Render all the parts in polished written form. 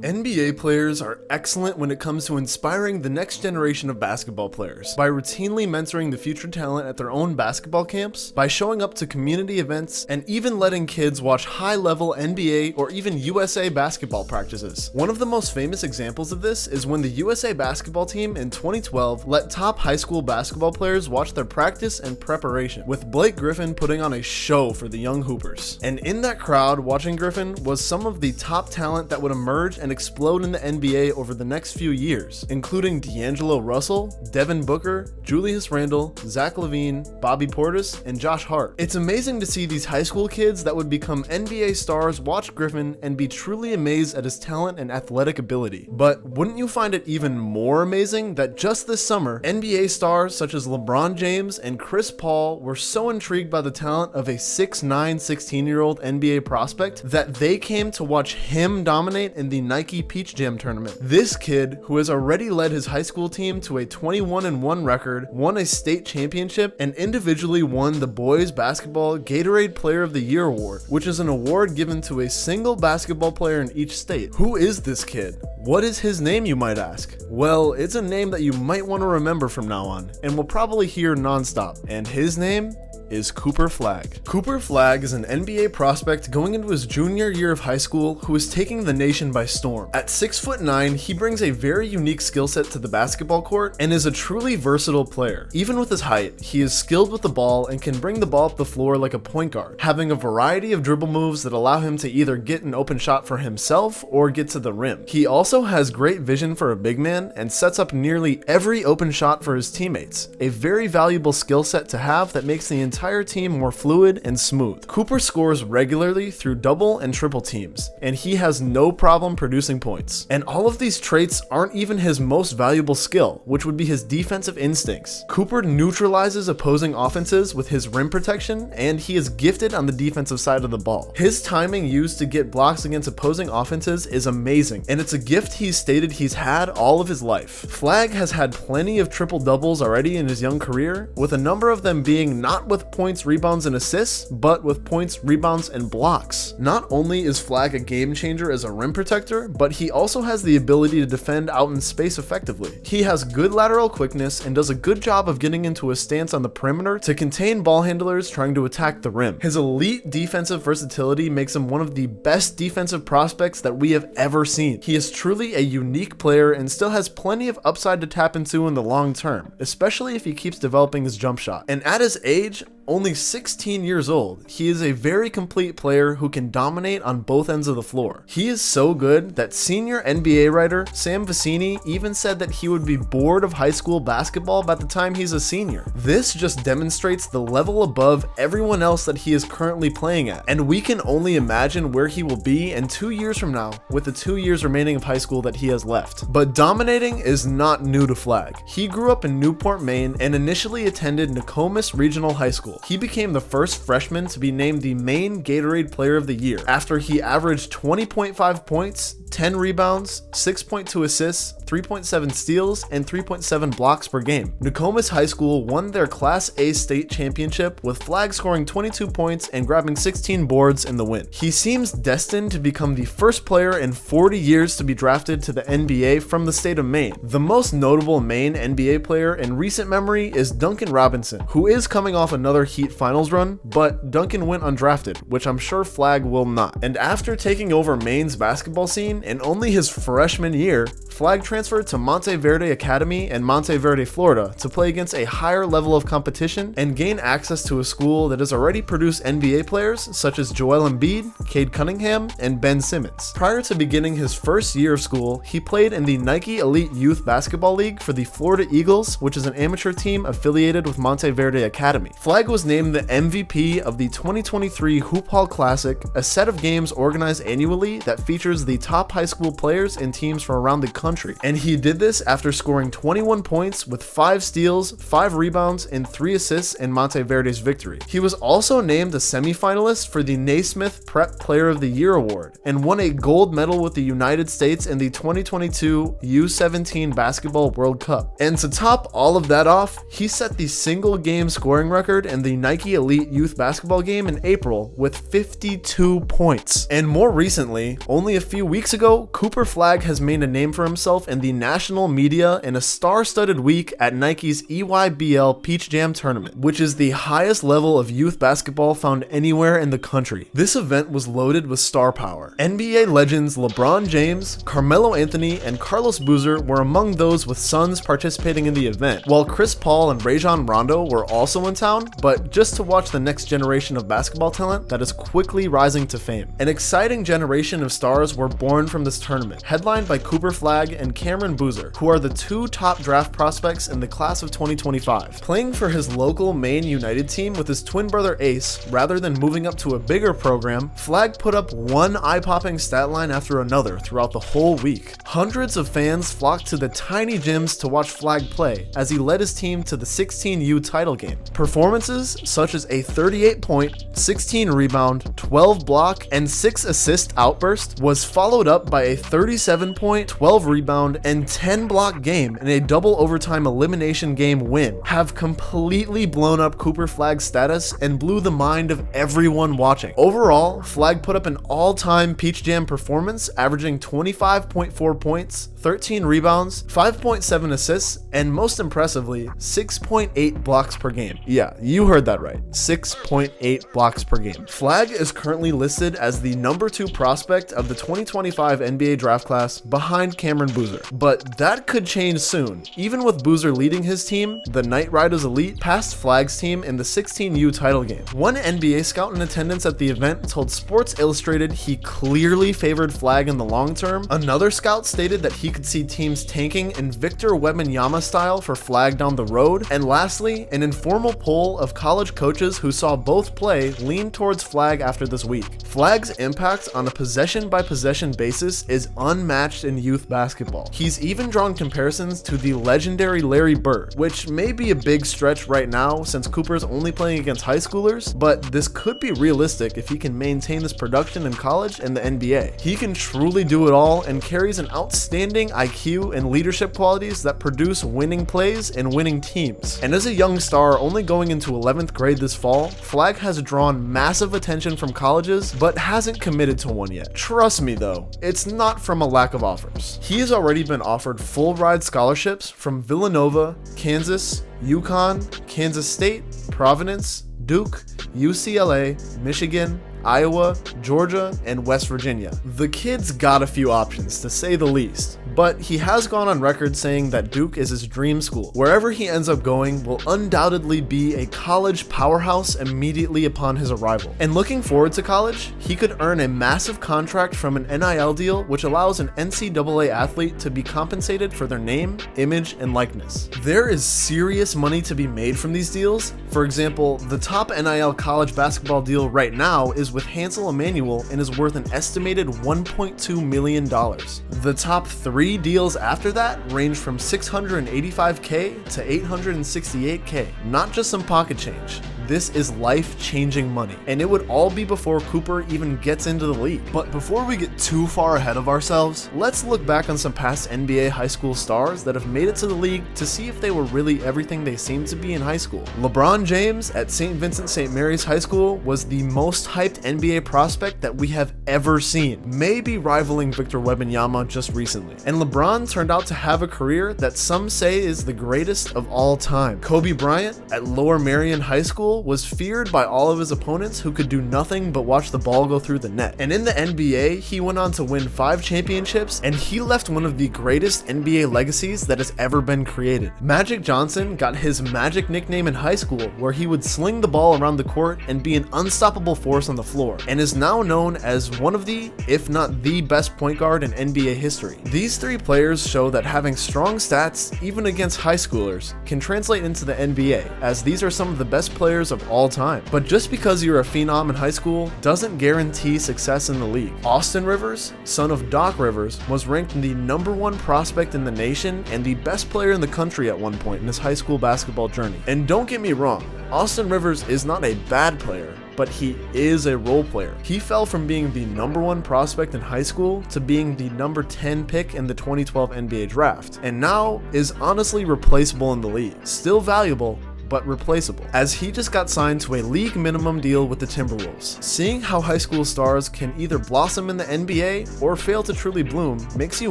NBA players are excellent when it comes to inspiring the next generation of basketball players by routinely mentoring the future talent at their own basketball camps, by showing up to community events, and even letting kids watch high-level NBA or even USA basketball practices. One of the most famous examples of this is when the USA basketball team in 2012 let top high school basketball players watch their practice and preparation, with Blake Griffin putting on a show for the young hoopers. And in that crowd watching Griffin was some of the top talent that would emerge and explode in the NBA over the next few years, including D'Angelo Russell, Devin Booker, Julius Randle, Zach LaVine, Bobby Portis, and Josh Hart. It's amazing to see these high school kids that would become NBA stars watch Griffin and be truly amazed at his talent and athletic ability. But wouldn't you find it even more amazing that just this summer, NBA stars such as LeBron James and Chris Paul were so intrigued by the talent of a 6'9", 16-year-old NBA prospect that they came to watch him dominate in the Nike Peach Jam tournament. This kid, who has already led his high school team to a 21-1 record, won a state championship, and individually won the Boys Basketball Gatorade Player of the Year award, which is an award given to a single basketball player in each state. Who is this kid? What is his name, you might ask? Well, it's a name that you might want to remember from now on, and will probably hear nonstop, and his name is Cooper Flagg. Cooper Flagg is an NBA prospect going into his junior year of high school who is taking the nation by storm. At 6'9", he brings a very unique skill set to the basketball court and is a truly versatile player. Even with his height, he is skilled with the ball and can bring the ball up the floor like a point guard, having a variety of dribble moves that allow him to either get an open shot for himself or get to the rim. He also has great vision for a big man and sets up nearly every open shot for his teammates, a very valuable skill set to have that makes the entire team more fluid and smooth. Cooper scores regularly through double and triple teams, and he has no problem producing points. And all of these traits aren't even his most valuable skill, which would be his defensive instincts. Cooper neutralizes opposing offenses with his rim protection, and he is gifted on the defensive side of the ball. His timing used to get blocks against opposing offenses is amazing, and it's a gift he's stated he's had all of his life. Flagg has had plenty of triple doubles already in his young career, with a number of them being not with points, rebounds, and assists, but with points, rebounds, and blocks. Not only is Flagg a game changer as a rim protector, but he also has the ability to defend out in space effectively. He has good lateral quickness and does a good job of getting into a stance on the perimeter to contain ball handlers trying to attack the rim. His elite defensive versatility makes him one of the best defensive prospects that we have ever seen. He is truly a unique player and still has plenty of upside to tap into in the long term, especially if he keeps developing his jump shot. And at his age, only 16 years old, he is a very complete player who can dominate on both ends of the floor. He is so good that senior NBA writer Sam Vecini even said that he would be bored of high school basketball by the time he's a senior. This just demonstrates the level above everyone else that he is currently playing at, and we can only imagine where he will be in 2 years from now with the 2 years remaining of high school that he has left. But dominating is not new to Flagg. He grew up in Newport, Maine, and initially attended Nokomis Regional High School. He became the first freshman to be named the Maine Gatorade Player of the Year after he averaged 20.5 points, 10 rebounds, 6.2 assists, 3.7 steals, and 3.7 blocks per game. Nokomis High School won their Class A state championship, with Flagg scoring 22 points and grabbing 16 boards in the win. He seems destined to become the first player in 40 years to be drafted to the NBA from the state of Maine. The most notable Maine NBA player in recent memory is Duncan Robinson, who is coming off another Heat finals run, but Duncan went undrafted, which I'm sure Flagg will not. And after taking over Maine's basketball scene in only his freshman year, Flagg transferred to Monteverde Academy in Monteverde, Florida to play against a higher level of competition and gain access to a school that has already produced NBA players such as Joel Embiid, Cade Cunningham, and Ben Simmons. Prior to beginning his first year of school, he played in the Nike Elite Youth Basketball League for the Florida Eagles, which is an amateur team affiliated with Monteverde Academy. Flagg was named the MVP of the 2023 Hoop Hall Classic, a set of games organized annually that features the top high school players and teams from around the country. And he did this after scoring 21 points with 5 steals, 5 rebounds, and 3 assists in Monteverde's victory. He was also named a semifinalist for the Naismith Prep Player of the Year award and won a gold medal with the United States in the 2022 U17 Basketball World Cup. And to top all of that off, he set the single game scoring record in in the Nike Elite Youth Basketball game in April with 52 points. And more recently, only a few weeks ago, Cooper Flagg has made a name for himself in the national media in a star-studded week at Nike's EYBL Peach Jam tournament, which is the highest level of youth basketball found anywhere in the country. This event was loaded with star power. NBA legends LeBron James, Carmelo Anthony, and Carlos Boozer were among those with sons participating in the event, while Chris Paul and Rajon Rondo were also in town, but just to watch the next generation of basketball talent that is quickly rising to fame. An exciting generation of stars were born from this tournament, headlined by Cooper Flagg and Cameron Boozer, who are the two top draft prospects in the class of 2025. Playing for his local Maine United team with his twin brother Ace, rather than moving up to a bigger program, Flagg put up one eye-popping stat line after another throughout the whole week. Hundreds of fans flocked to the tiny gyms to watch Flagg play as he led his team to the 16U title game. Performances such as a 38-point, 16-rebound, 12-block, and 6-assist outburst was followed up by a 37-point, 12-rebound, and 10-block game in a double overtime elimination game win have completely blown up Cooper Flagg's status and blew the mind of everyone watching. Overall, Flagg put up an all-time Peach Jam performance, averaging 25.4 points, 13 rebounds, 5.7 assists, and most impressively, 6.8 blocks per game. Yeah, you heard that right. 6.8 blocks per game. Flagg is currently listed as the number 2 prospect of the 2025 NBA draft class behind Cameron Boozer. But that could change soon. Even with Boozer leading his team, the Knight Riders Elite passed Flagg's team in the 16U title game. One NBA scout in attendance at the event told Sports Illustrated he clearly favored Flagg in the long term. Another scout stated that he could see teams tanking in Victor Wembanyama style for Flagg down the road. And lastly, an informal poll of college coaches who saw both play leaned towards Flagg after this week. Flagg's impact on a possession-by-possession basis is unmatched in youth basketball. He's even drawn comparisons to the legendary Larry Bird, which may be a big stretch right now since Cooper's only playing against high schoolers, but this could be realistic if he can maintain this production in college and the NBA. He can truly do it all and carries an outstanding IQ and leadership qualities that produce winning plays and winning teams. And as a young star only going into 11th grade this fall, Flagg has drawn massive attention from colleges, but hasn't committed to one yet. Trust me though, it's not from a lack of offers. He has already been offered full ride scholarships from Villanova, Kansas, UConn, Kansas State, Providence, Duke, UCLA, Michigan, Iowa, Georgia, and West Virginia. The kid's got a few options, to say the least, but he has gone on record saying that Duke is his dream school. Wherever he ends up going will undoubtedly be a college powerhouse immediately upon his arrival. And looking forward to college, he could earn a massive contract from an NIL deal which allows an NCAA athlete to be compensated for their name, image, and likeness. There is serious money to be made from these deals. For example, the top NIL college basketball deal right now is with Hansel Emmanuel and is worth an estimated $1.2 million. The top 3 deals after that range from $685K to $868K. Not just some pocket change. This is life-changing money, and it would all be before Cooper even gets into the league. But before we get too far ahead of ourselves, let's look back on some past NBA high school stars that have made it to the league to see if they were really everything they seemed to be in high school. LeBron James at St. Vincent St. Mary's High School was the most hyped NBA prospect that we have ever seen, maybe rivaling Victor Wembanyama just recently. And LeBron turned out to have a career that some say is the greatest of all time. Kobe Bryant at Lower Merion High School was feared by all of his opponents who could do nothing but watch the ball go through the net. And in the NBA, he went on to win 5 championships, and he left one of the greatest NBA legacies that has ever been created. Magic Johnson got his Magic nickname in high school, where he would sling the ball around the court and be an unstoppable force on the floor, and is now known as one of the, if not the best point guard in NBA history. These 3 players show that having strong stats, even against high schoolers, can translate into the NBA, as these are some of the best players of all time. But just because you're a phenom in high school doesn't guarantee success in the league. Austin Rivers, son of Doc Rivers, was ranked the #1 prospect in the nation and the best player in the country at one point in his high school basketball journey. And don't get me wrong, Austin Rivers is not a bad player, but he is a role player. He fell from being the #1 prospect in high school to being the #10 pick in the 2012 NBA draft, and now is honestly replaceable in the league. Still valuable, but replaceable, as he just got signed to a league minimum deal with the Timberwolves. Seeing how high school stars can either blossom in the NBA or fail to truly bloom makes you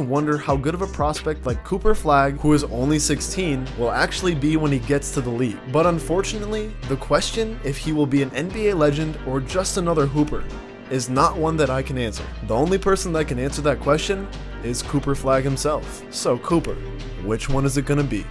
wonder how good of a prospect like Cooper Flagg, who is only 16, will actually be when he gets to the league. But unfortunately, the question if he will be an NBA legend or just another hooper is not one that I can answer. The only person that can answer that question is Cooper Flagg himself. So Cooper, which one is it gonna be?